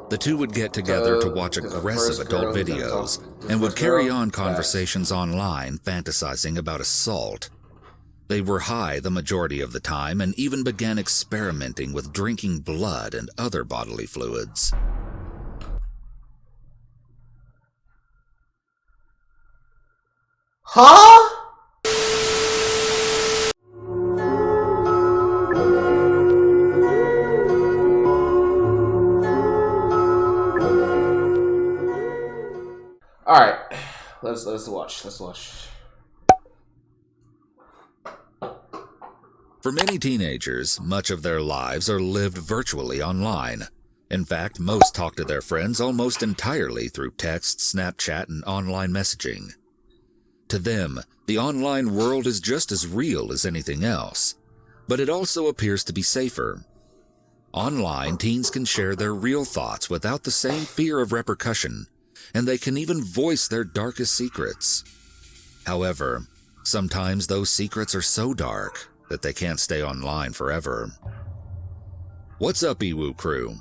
The two would get together to watch aggressive adult videos and would carry on conversations online fantasizing about assault. They were high the majority of the time and even began experimenting with drinking blood and other bodily fluids. Huh? All right, let's watch. For many teenagers, much of their lives are lived virtually online. In fact, most talk to their friends almost entirely through text, Snapchat, and online messaging. To them, the online world is just as real as anything else, but it also appears to be safer. Online, teens can share their real thoughts without the same fear of repercussion, and they can even voice their darkest secrets. However, sometimes those secrets are so dark that they can't stay online forever. What's up, Iwu crew?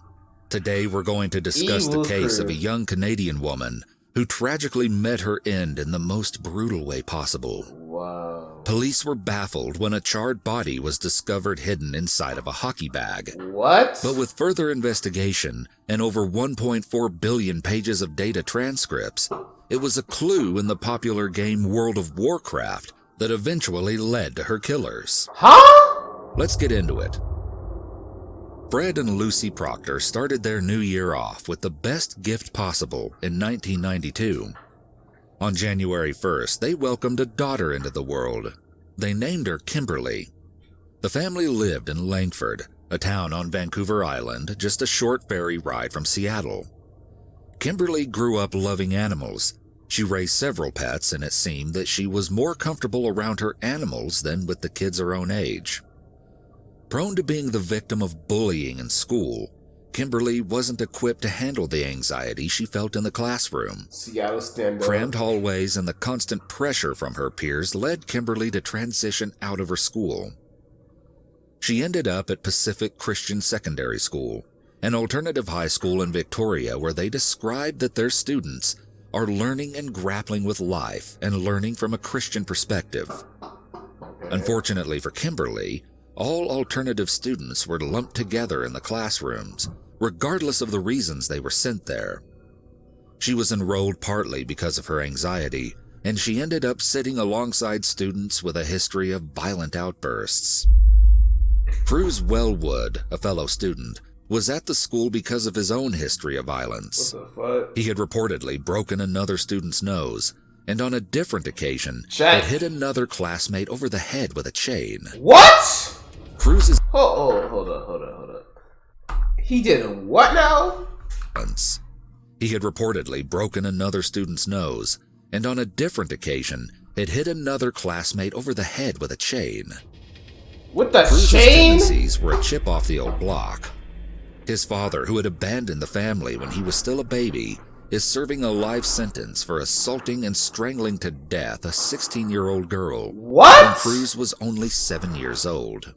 Today we're going to discuss the case of a young Canadian woman who tragically met her end in the most brutal way possible. Wow. Police were baffled when a charred body was discovered hidden inside of a hockey bag. What? But with further investigation and over 1.4 billion pages of data transcripts, it was a clue in the popular game World of Warcraft that eventually led to her killers. Huh? Let's get into it. Fred and Lucy Proctor started their new year off with the best gift possible in 1992. On January 1st, they welcomed a daughter into the world. They named her Kimberly. The family lived in Langford, a town on Vancouver Island, just a short ferry ride from Seattle. Kimberly grew up loving animals. She raised several pets, and it seemed that she was more comfortable around her animals than with the kids her own age. Prone to being the victim of bullying in school, Kimberly wasn't equipped to handle the anxiety she felt in the classroom. Seattle stand up. Crammed hallways and the constant pressure from her peers led Kimberly to transition out of her school. She ended up at Pacific Christian Secondary School, an alternative high school in Victoria where they described that their students are learning and grappling with life and learning from a Christian perspective. Unfortunately for Kimberly, all alternative students were lumped together in the classrooms, regardless of the reasons they were sent there. She was enrolled partly because of her anxiety, and she ended up sitting alongside students with a history of violent outbursts. Cruz Wellwood, a fellow student, was at the school because of his own history of violence. What the fuck? He had reportedly broken another student's nose, and on a different occasion, Chat. had hit another classmate over the head with a chain. What? Cruz's Hold up. He did what now? He had reportedly broken another student's nose, and on a different occasion, had hit another classmate over the head with a chain. With the Cruz's chain? tendencies were a chip off the old block. His father, who had abandoned the family when he was still a baby, is serving a life sentence for assaulting and strangling to death a 16-year-old girl. What? When Cruz was only 7 years old.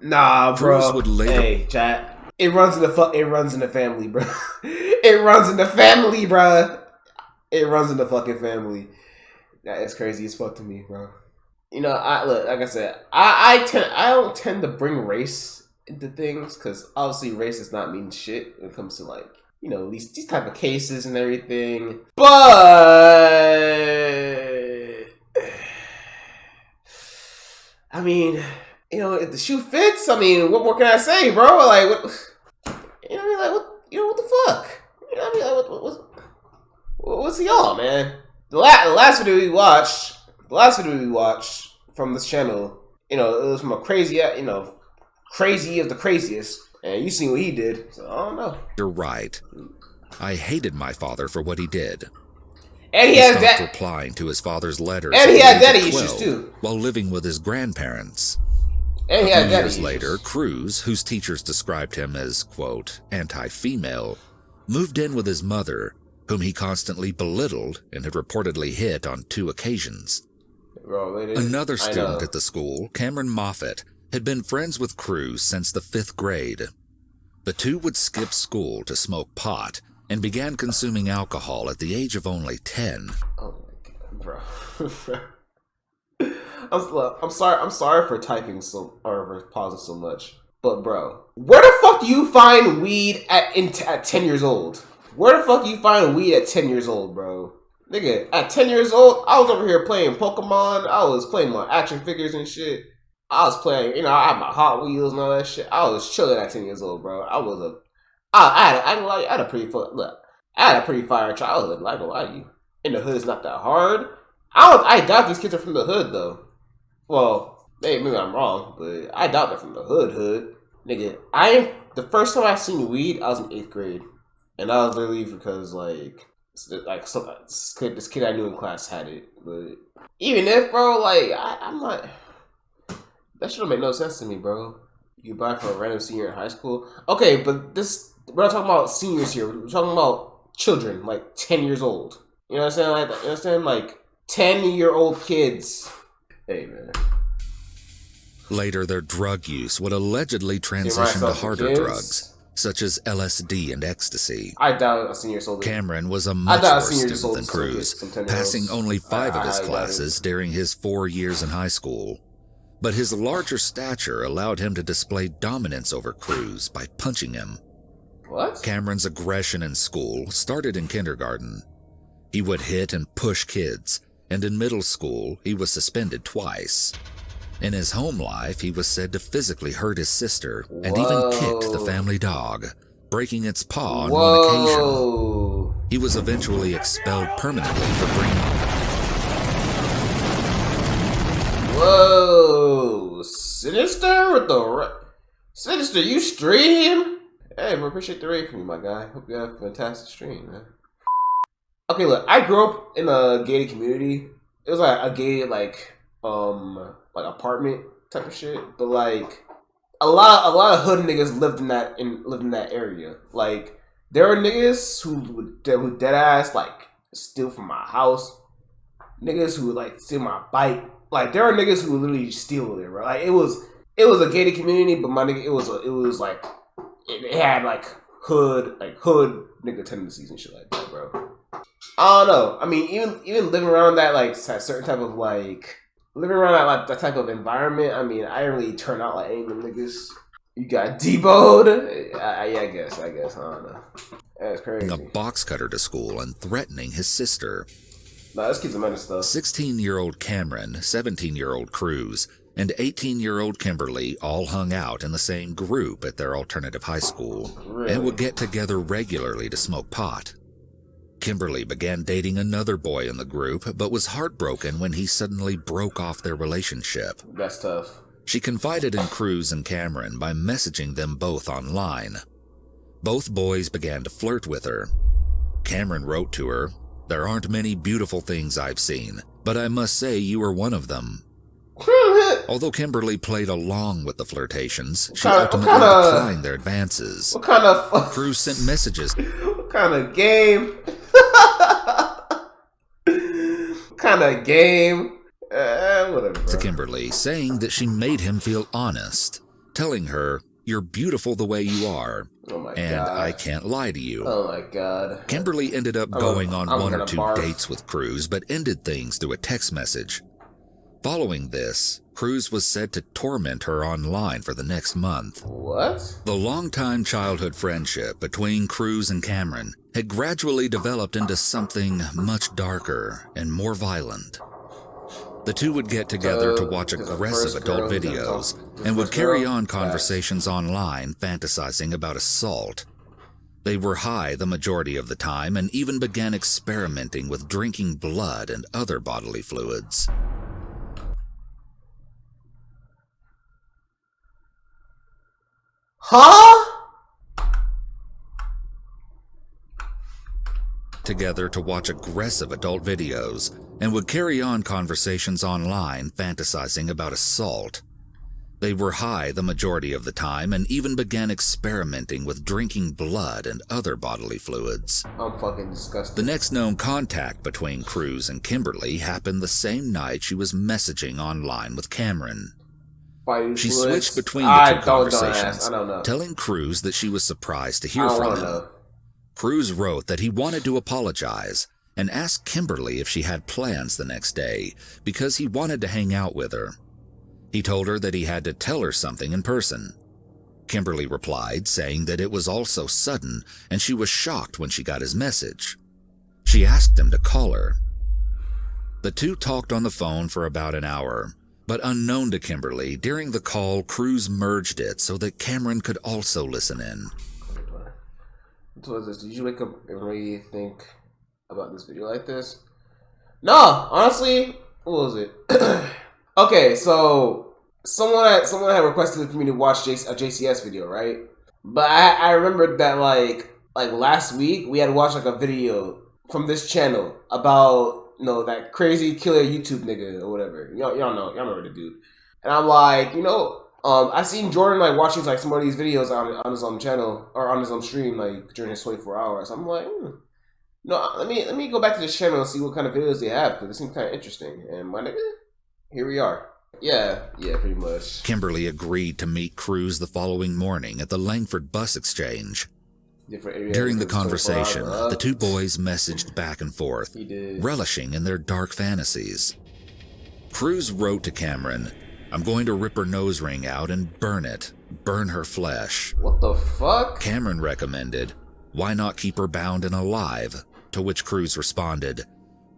Nah, bro. Cruz would later... Hey, chat. It runs in the family, bro. It runs in the family, bro. It runs in the fucking family. That is crazy as fuck to me, bro. You know, like I said, I don't tend to bring race into things because obviously race does not mean shit when it comes to like, you know, these type of cases and everything. But I mean, you know, if the shoe fits, I mean, what more can I say, bro? Like, what? You know what I mean? Like, what? You know, what the fuck? You know what I mean? Like, what's y'all, man? The last video we watched from this channel, you know, it was from a crazy of the craziest, and you seen what he did, so I don't know. You're right. I hated my father for what he did. And he stopped replying to his father's letters. And he had daddy issues too, while living with his grandparents. And he had daddy years issues. later, Cruz, whose teachers described him as, quote, anti-female, moved in with his mother, whom he constantly belittled and had reportedly hit on 2 occasions. Bro, Another student at the school, Cameron Moffat, had been friends with Cruz since the 5th grade. The two would skip school to smoke pot and began consuming alcohol at the age of only 10. Oh my god, bro. I'm sorry for typing so or for pausing so much. But bro, where the fuck do you find weed at 10 years old? Where the fuck do you find weed at 10 years old, bro? Nigga, at 10 years old, I was over here playing Pokemon. I was playing my action figures and shit. I was playing, I had my Hot Wheels and all that shit. I was chilling at 10 years old, bro. I had a pretty fire childhood. Not gonna lie to you. In the hood, it's not that hard. I doubt these kids are from the hood though. Well, maybe I'm wrong, but I doubt they're from the hood. Nigga, the first time I seen weed, I was in 8th grade, and that was literally because this kid I knew in class had it. But even if, bro, I'm not. That shit don't make no sense to me, bro. You buy for a random senior in high school. Okay, but we're not talking about seniors here. We're talking about children, 10 years old. You know what I'm saying? You understand? 10-year-old kids. Hey, man. Later, their drug use would allegedly transition to harder drugs, such as LSD and ecstasy. I doubt a senior sold it. Cameron was a much worse student than Cruz, passing only 5 of his classes during his 4 years in high school. But his larger stature allowed him to display dominance over Cruz by punching him. What? Cameron's aggression in school started in kindergarten. He would hit and push kids, and in middle school, he was suspended twice. In his home life, he was said to physically hurt his sister and even kicked the family dog, breaking its paw on one occasion. He was eventually expelled permanently for bringing... Whoa, Sinister with the Sinister, you stream? Hey, we appreciate the raid from you, my guy. Hope you have a fantastic stream, man. Okay, look, I grew up in a gated community. It was a gated apartment type of shit, but a lot of hood niggas lived in that area. There were niggas who dead ass steal from my house. Niggas who would steal my bike. There are niggas who literally steal it, bro. It was a gated community, but my nigga, it had hood nigga tendencies and shit like that, bro. I don't know. I mean, even living around that certain type of living around that type of environment. I mean, I didn't really turn out like any of them niggas. You got deboed. I guess. I don't know. That's crazy. A box cutter to school and threatening his sister. Nah, this kid's a menace stuff. 16-year-old Cameron, 17-year-old Cruz, and 18-year-old Kimberly all hung out in the same group at their alternative high school, really? And would get together regularly to smoke pot. Kimberly began dating another boy in the group, but was heartbroken when he suddenly broke off their relationship. That's tough. She confided in Cruz and Cameron by messaging them both online. Both boys began to flirt with her. Cameron wrote to her, "There aren't many beautiful things I've seen, but I must say you are one of them." Although Kimberly played along with the flirtations, she ultimately declined their advances. What kind of... Cruz sent messages. What kind of game? What kind of game? Whatever, bro. To Kimberly, saying that she made him feel honest, telling her, "You're beautiful the way you are, oh my and God. I can't lie to you." Oh my God. Kimberly ended up going on one or two dates with Cruz, but ended things through a text message. Following this, Cruz was said to torment her online for the next month. What? The longtime childhood friendship between Cruz and Cameron had gradually developed into something much darker and more violent. The two would get together to watch aggressive adult videos and would carry on conversations online fantasizing about assault. They were high the majority of the time and even began experimenting with drinking blood and other bodily fluids. Huh? Together to watch aggressive adult videos and would carry on conversations online fantasizing about assault. They were high the majority of the time and even began experimenting with drinking blood and other bodily fluids. I'm fucking disgusted. The next known contact between Cruz and Kimberly happened the same night she was messaging online with Cameron. She switched between the two conversations, I don't know. telling Cruz that she was surprised to hear I don't from wanna him. know. Cruz wrote that he wanted to apologize and asked Kimberly if she had plans the next day because he wanted to hang out with her. He told her that he had to tell her something in person. Kimberly replied, saying that it was all so sudden and she was shocked when she got his message. She asked him to call her. The two talked on the phone for about an hour, but unknown to Kimberly, during the call, Cruz merged it so that Cameron could also listen in. What was this? Did you wake up and really think about this video like this? No, honestly, what was it? Okay, so someone had requested for me to watch a JCS video, right? But I remembered that like last week we had watched like a video from this channel about that crazy killer YouTube nigga or whatever. Y'all remember the dude. And I'm like, I seen Jordan like watching like some of these videos on his own channel or on his own stream like during his 24 hours. I'm like, no, let me go back to this channel and see what kind of videos they have because it seems kind of interesting. And my nigga, here we are. Yeah, pretty much. Kimberly agreed to meet Cruz the following morning at the Langford bus exchange. During the conversation, the two boys messaged back and forth, relishing in their dark fantasies. Cruz wrote to Cameron, "I'm going to rip her nose ring out and burn it. Burn her flesh." What the fuck? Cameron recommended, "Why not keep her bound and alive?" To which Cruz responded,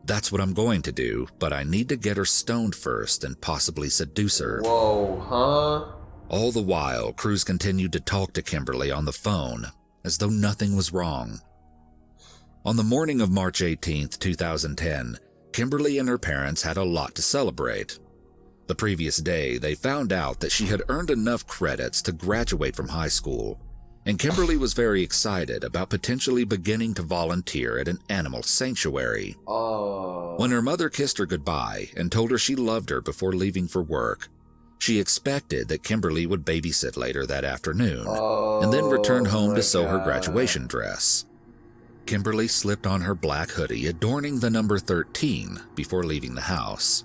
"That's what I'm going to do, but I need to get her stoned first and possibly seduce her." Whoa, huh? All the while, Cruz continued to talk to Kimberly on the phone, as though nothing was wrong. On the morning of March 18th, 2010, Kimberly and her parents had a lot to celebrate. The previous day, they found out that she had earned enough credits to graduate from high school, and Kimberly was very excited about potentially beginning to volunteer at an animal sanctuary. When her mother kissed her goodbye and told her she loved her before leaving for work, she expected that Kimberly would babysit later that afternoon and then return home to sew her graduation dress. Kimberly slipped on her black hoodie adorning the number 13 before leaving the house.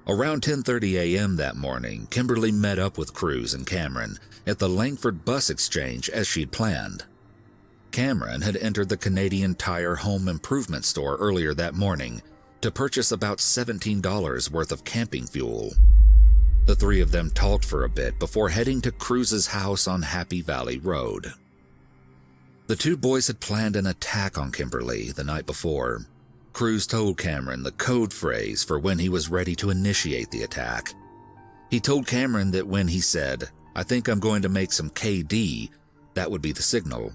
Around 10:30 a.m. that morning, Kimberly met up with Cruz and Cameron at the Langford bus exchange as she'd planned. Cameron had entered the Canadian Tire home improvement store earlier that morning to purchase about $17 worth of camping fuel. The three of them talked for a bit before heading to Cruz's house on Happy Valley Road. The two boys had planned an attack on Kimberly the night before. Cruz told Cameron the code phrase for when he was ready to initiate the attack. He told Cameron that when he said, "I think I'm going to make some KD," that would be the signal.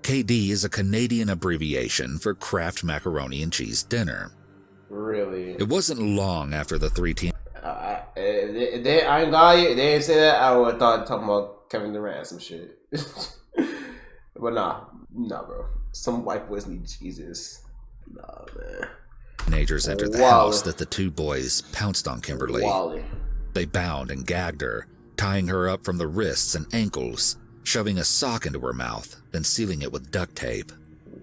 KD is a Canadian abbreviation for Kraft Macaroni and Cheese Dinner. Really? It wasn't long after the three teams. I ain't got you. They didn't say that. I would have thought talking about Kevin Durant some shit. But nah, bro. Some white boys need Jesus. Nah, man. Teenagers entered the house that the two boys pounced on Kimberly. Wally. They bound and gagged her, tying her up from the wrists and ankles, shoving a sock into her mouth, then sealing it with duct tape.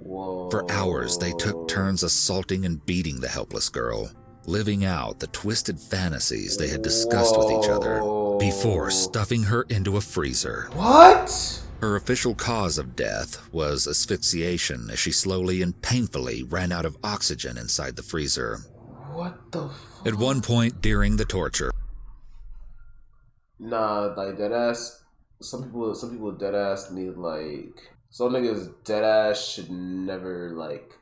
Whoa. For hours, they took turns assaulting and beating the helpless girl, living out the twisted fantasies they had discussed with each other, before stuffing her into a freezer. What? Her official cause of death was asphyxiation as she slowly and painfully ran out of oxygen inside the freezer. What the fuck? At one point during the torture. Nah, like deadass. Some people deadass need like. Some niggas deadass should never like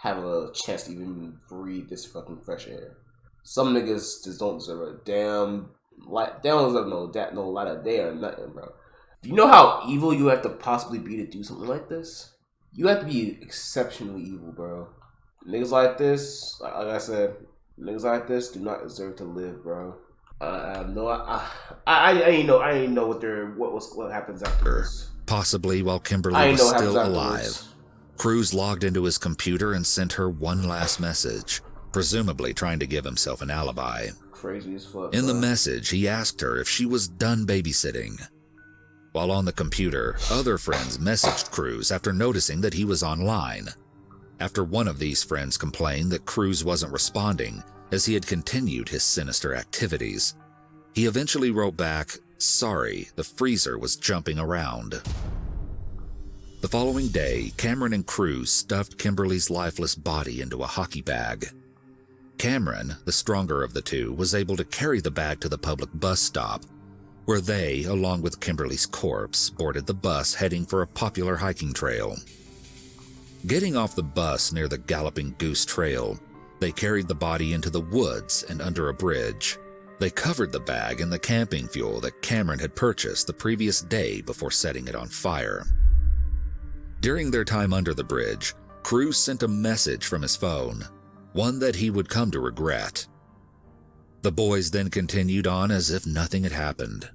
have a chance to even breathe this fucking fresh air. Some niggas just don't deserve a damn light. They don't deserve no light of day or nothing, bro. Do you know how evil you have to possibly be to do something like this? You have to be exceptionally evil, bro. Niggas like this, like I said, niggas like this do not deserve to live, bro. I ain't know what happens afterwards. Possibly while Kimberly was still alive. Cruz logged into his computer and sent her one last message, presumably trying to give himself an alibi. Crazy as fuck. In the message, he asked her if she was done babysitting. While on the computer, other friends messaged Cruz after noticing that he was online. After one of these friends complained that Cruz wasn't responding as he had continued his sinister activities, He eventually wrote back, "Sorry, the freezer was jumping around." The following day, Cameron and Cruz stuffed Kimberly's lifeless body into a hockey bag. Cameron, the stronger of the two, was able to carry the bag to the public bus stop, where they, along with Kimberly's corpse, boarded the bus heading for a popular hiking trail. Getting off the bus near the Galloping Goose Trail, they carried the body into the woods and under a bridge. They covered the bag in the camping fuel that Cameron had purchased the previous day before setting it on fire. During their time under the bridge, Cruz sent a message from his phone, one that he would come to regret. The boys then continued on as if nothing had happened.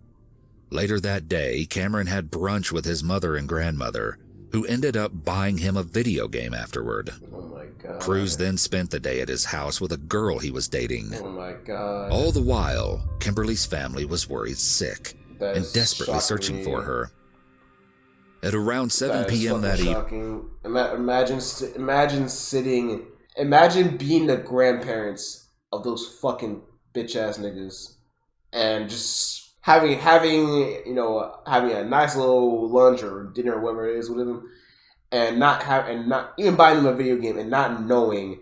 Later that day, Cameron had brunch with his mother and grandmother, who ended up buying him a video game afterward. Oh my God. Cruz then spent the day at his house with a girl he was dating. Oh my God. All the while, Kimberly's family was worried sick and desperately searching for her. At around 7 p.m. that evening, imagine being the grandparents of those fucking bitch ass niggas, and just having a nice little lunch or dinner or whatever it is with them, and not even buying them a video game and not knowing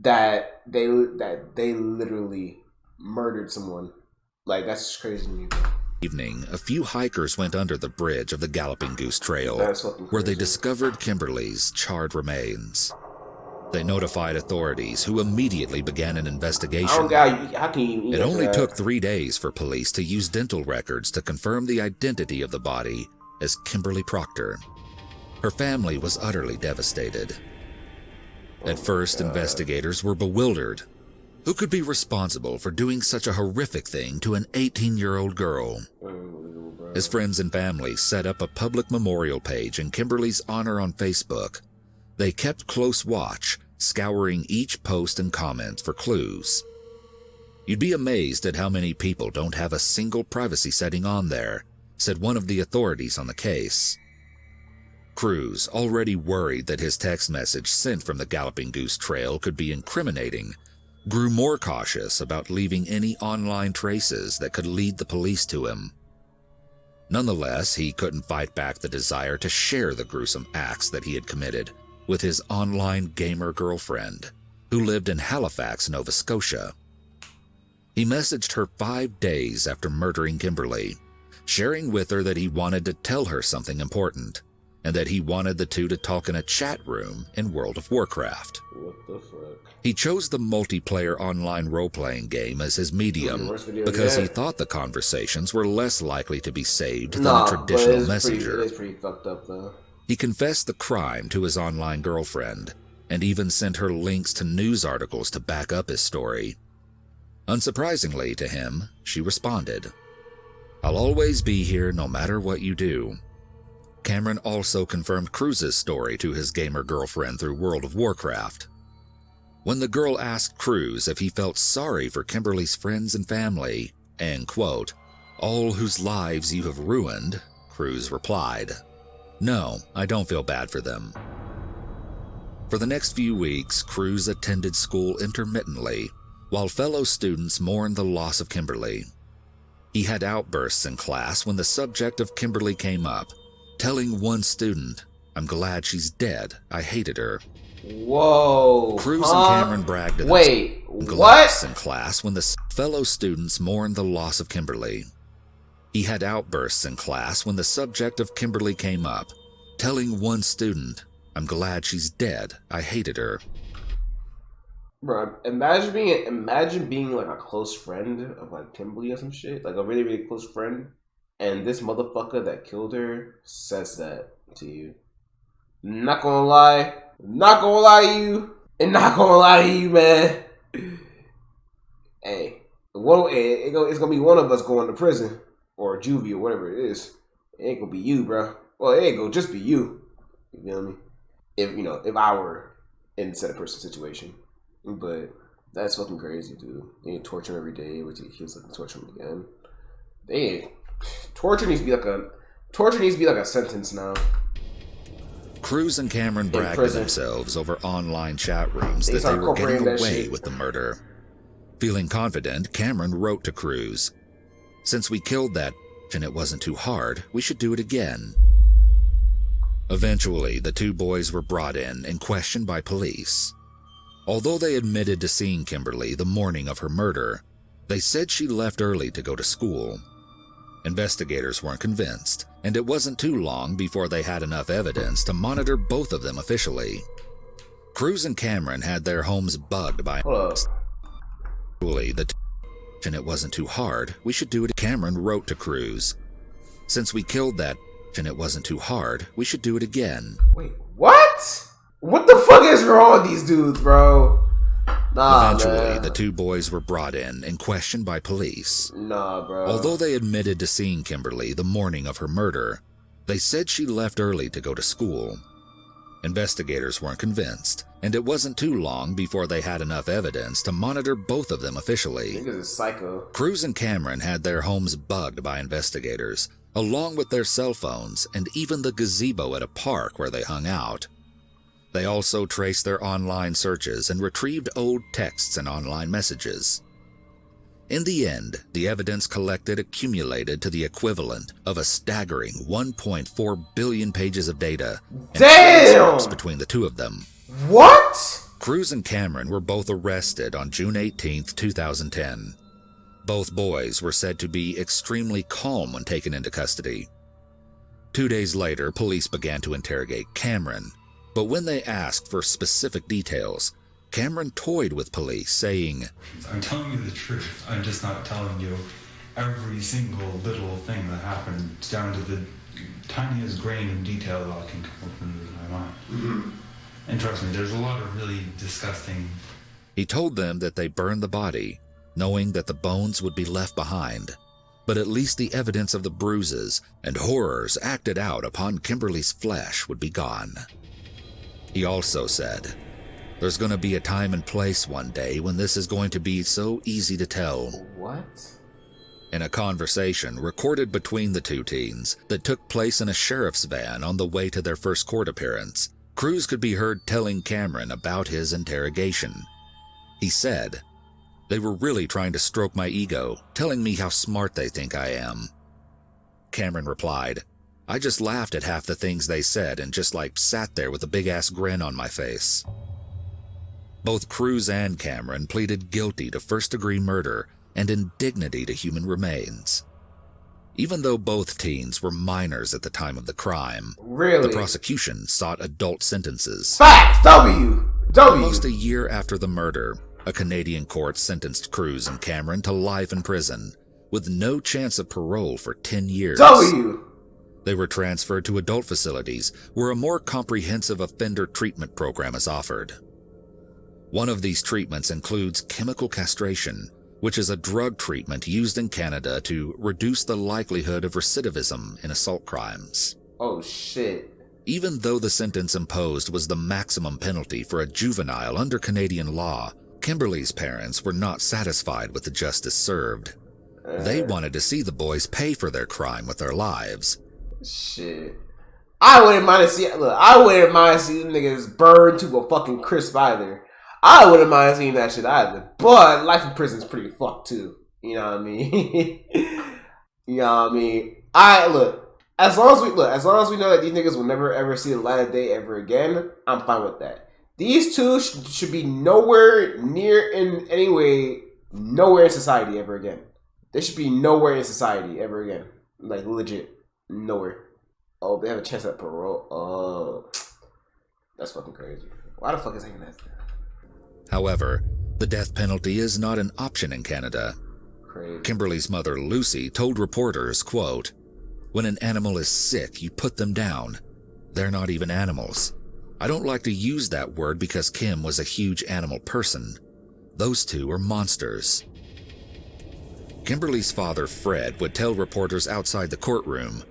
that they literally murdered someone. Like, that's just crazy to me. A few hikers went under the bridge of the Galloping Goose Trail, where they discovered Kimberly's charred remains. They notified authorities, who immediately began an investigation. It only took 3 days for police to use dental records to confirm the identity of the body as Kimberly Proctor. Her family was utterly devastated. At first, investigators were bewildered. Who could be responsible for doing such a horrific thing to an 18-year-old girl? His friends and family set up a public memorial page in Kimberly's honor on Facebook. They kept close watch, scouring each post and comment for clues. You'd be amazed at how many people don't have a single privacy setting on there, said one of the authorities on the case. Cruz, already worried that his text message sent from the Galloping Goose Trail could be incriminating, grew more cautious about leaving any online traces that could lead the police to him. Nonetheless, he couldn't fight back the desire to share the gruesome acts that he had committed with his online gamer girlfriend, who lived in Halifax, Nova Scotia. He messaged her 5 days after murdering Kimberly, sharing with her that he wanted to tell her something important, and that he wanted the two to talk in a chat room in World of Warcraft. What the fuck? He chose the multiplayer online role-playing game as his medium because he thought the conversations were less likely to be saved than a traditional messenger. It's pretty fucked up, though. He confessed the crime to his online girlfriend and even sent her links to news articles to back up his story. Unsurprisingly to him, she responded, "I'll always be here no matter what you do." Cameron also confirmed Cruz's story to his gamer girlfriend through World of Warcraft. When the girl asked Cruz if he felt sorry for Kimberly's friends and family, and, quote, "all whose lives you have ruined," Cruz replied, "No, I don't feel bad for them." For the next few weeks, Cruz attended school intermittently, while fellow students mourned the loss of Kimberly. He had outbursts in class when the subject of Kimberly came up, telling one student, "I'm glad she's dead. I hated her." Whoa. Cruz and Cameron bragged to Wait, what? In class when the fellow students mourned the loss of Kimberly. He had outbursts in class when the subject of Kimberly came up, telling one student, "I'm glad she's dead. I hated her." Bro, imagine being like a close friend of like Kimberly or some shit, like a really, really close friend, and this motherfucker that killed her says that to you. Not gonna lie to you, man. Hey, it's gonna be one of us going to prison or juvie or whatever it is. It ain't gonna be you, bro. Well, it ain't gonna just be you. You feel me? If I were in said person situation, but that's fucking crazy, dude. They torture him every day, but he was like torture him again. Torture needs to be like a sentence now. Cruz and Cameron bragged to themselves over online chat rooms that they were getting away with the murder. Feeling confident, Cameron wrote to Cruz, Since we killed that and it wasn't too hard, we should do it again. Eventually, the two boys were brought in and questioned by police. Although they admitted to seeing Kimberly the morning of her murder, they said she left early to go to school. Investigators weren't convinced, and it wasn't too long before they had enough evidence to monitor both of them officially. Cruz and Cameron had their homes bugged by and it wasn't too hard, we should do it. Cameron wrote to Cruz, "Since we killed that and it wasn't too hard, we should do it again." Wait, what? What the fuck is wrong with these dudes, bro? Nah, Eventually, man. the two boys were brought in and questioned by police. Nah, bro. Although they admitted to seeing Kimberly the morning of her murder, they said she left early to go to school. Investigators weren't convinced, and it wasn't too long before they had enough evidence to monitor both of them officially. Niggas is psycho. Cruz and Cameron had their homes bugged by investigators, along with their cell phones and even the gazebo at a park where they hung out. They also traced their online searches and retrieved old texts and online messages. In the end, the evidence collected accumulated to the equivalent of a staggering 1.4 billion pages of data and transcripts between the two of them. What? Cruz and Cameron were both arrested on June 18, 2010. Both boys were said to be extremely calm when taken into custody. 2 days later, police began to interrogate Cameron, but when they asked for specific details, Cameron toyed with police, saying, "I'm telling you the truth. I'm just not telling you every single little thing that happened down to the tiniest grain of detail that can come up into my mind." Mm-hmm. And trust me, there's a lot of really disgusting... He told them that they burned the body, knowing that the bones would be left behind, but at least the evidence of the bruises and horrors acted out upon Kimberly's flesh would be gone. He also said, "There's going to be a time and place one day when this is going to be so easy to tell." What? In a conversation recorded between the two teens that took place in a sheriff's van on the way to their first court appearance, Cruz could be heard telling Cameron about his interrogation. He said, "They were really trying to stroke my ego, telling me how smart they think I am." Cameron replied, "I just laughed at half the things they said and just sat there with a big-ass grin on my face." Both Cruz and Cameron pleaded guilty to first-degree murder and indignity to human remains. Even though both teens were minors at the time of the crime, Really? the prosecution sought adult sentences. Facts! W! Almost a year after the murder, a Canadian court sentenced Cruz and Cameron to life in prison, with no chance of parole for 10 years. W! They were transferred to adult facilities where a more comprehensive offender treatment program is offered. One of these treatments includes chemical castration, which is a drug treatment used in Canada to reduce the likelihood of recidivism in assault crimes. Oh shit. Even though the sentence imposed was the maximum penalty for a juvenile under Canadian law, Kimberly's parents were not satisfied with the justice served. They wanted to see the boys pay for their crime with their lives. Shit. I wouldn't mind to see them niggas burned to a fucking crisp either. I wouldn't mind seeing that shit either. But life in prison is pretty fucked too. You know what I mean? You know what I mean? As long as we know that these niggas will never ever see the light of day ever again, I'm fine with that. These two should be nowhere in society ever again. They should be nowhere in society ever again. Like legit. Nowhere. Oh, they have a chance at parole. Oh. That's fucking crazy. Why the fuck is hanging that? However, the death penalty is not an option in Canada. Crazy. Kimberly's mother, Lucy, told reporters, quote, "When an animal is sick, you put them down. They're not even animals. I don't like to use that word because Kim was a huge animal person. Those two are monsters." Kimberly's father, Fred, would tell reporters outside the courtroom,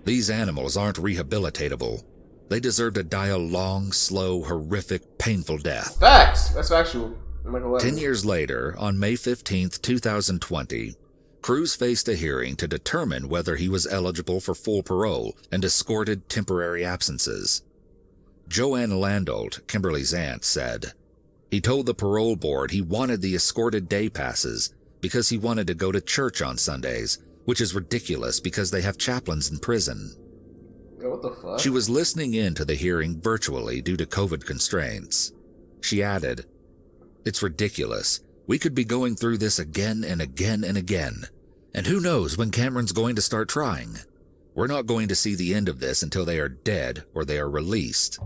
"These animals aren't rehabilitatable. They deserve to die a long, slow, horrific, painful death." Facts. That's factual. 10 years later, on May 15th, 2020, Cruz faced a hearing to determine whether he was eligible for full parole and escorted temporary absences. Joanne Landolt, Kimberly's aunt, said, "He told the parole board he wanted the escorted day passes because he wanted to go to church on Sundays, which is ridiculous because they have chaplains in prison. Yo, what the fuck? She was listening in to the hearing virtually due to COVID constraints. She added, "It's ridiculous. We could be going through this again and again and again. And who knows when Cameron's going to start trying? We're not going to see the end of this until they are dead or they are released."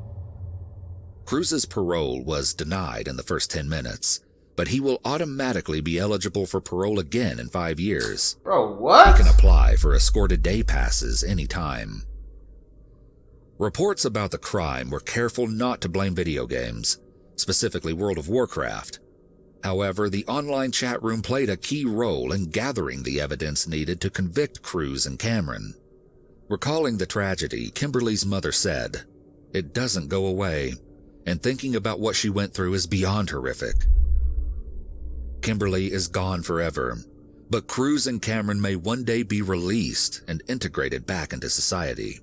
Cruz's parole was denied in the first 10 minutes, but he will automatically be eligible for parole again in 5 years. Bro, what? He can apply for escorted day passes anytime. Reports about the crime were careful not to blame video games, specifically World of Warcraft. However, the online chat room played a key role in gathering the evidence needed to convict Cruz and Cameron. Recalling the tragedy, Kimberly's mother said, "It doesn't go away, and thinking about what she went through is beyond horrific." Kimberly is gone forever, but Cruz and Cameron may one day be released and integrated back into society.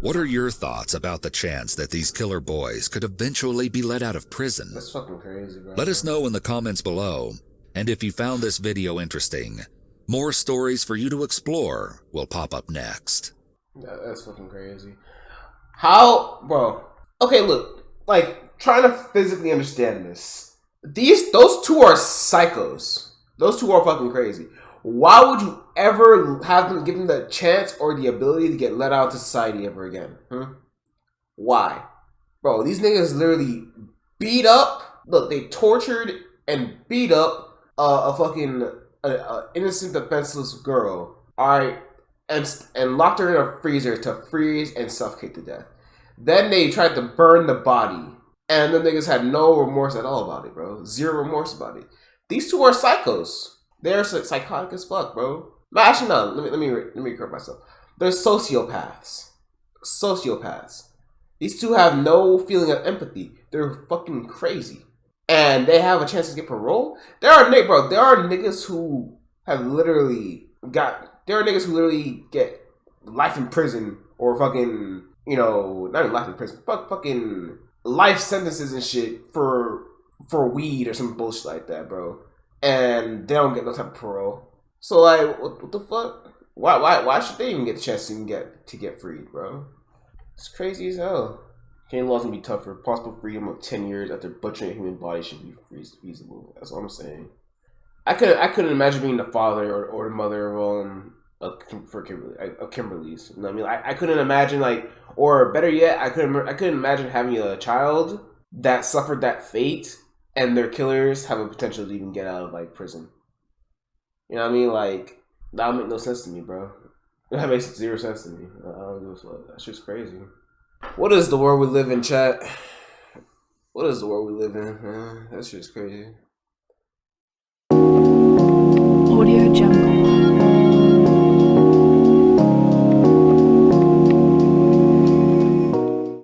What are your thoughts about the chance that these killer boys could eventually be let out of prison? That's fucking crazy, bro. Let us know in the comments below, and if you found this video interesting, more stories for you to explore will pop up next. That's fucking crazy. How, bro? Okay, look, like, trying to physically understand this. Those two are psychos. Those two are fucking crazy. Why would you ever have them give them the chance or the ability to get let out to society ever again? Why? Bro, these niggas literally beat up, look, they tortured and beat up a fucking innocent, defenseless girl, alright, and locked her in a freezer to freeze and suffocate to death. Then they tried to burn the body, and the niggas had no remorse at all about it, bro. Zero remorse about it. These two are psychos. They're psychotic as fuck, bro. No, actually, no. Let me correct myself. They're sociopaths. Sociopaths. These two have no feeling of empathy. They're fucking crazy, and they have a chance to get parole. There are niggas who have literally got. There are niggas who literally get life in prison or fucking, you know, not even life in prison, fucking life sentences and shit for weed or some bullshit like that, bro. And they don't get no type of parole. So like, what the fuck? Why should they even get the chance to get freed, bro? It's crazy as hell. Canadian laws can be tougher. Possible freedom of 10 years after butchering a human body should be feasible. That's all I'm saying. I couldn't imagine being the father or the mother of Kimberly's. You know what I mean? I couldn't imagine, like, or better yet, I couldn't imagine having a child that suffered that fate, and their killers have a potential to even get out of, like, prison. You know what I mean? Like, that would make no sense to me, bro. That makes zero sense to me. I don't give a fuck. That shit's crazy. What is the world we live in, chat? What is the world we live in, man? That shit's crazy. Audio Jungle.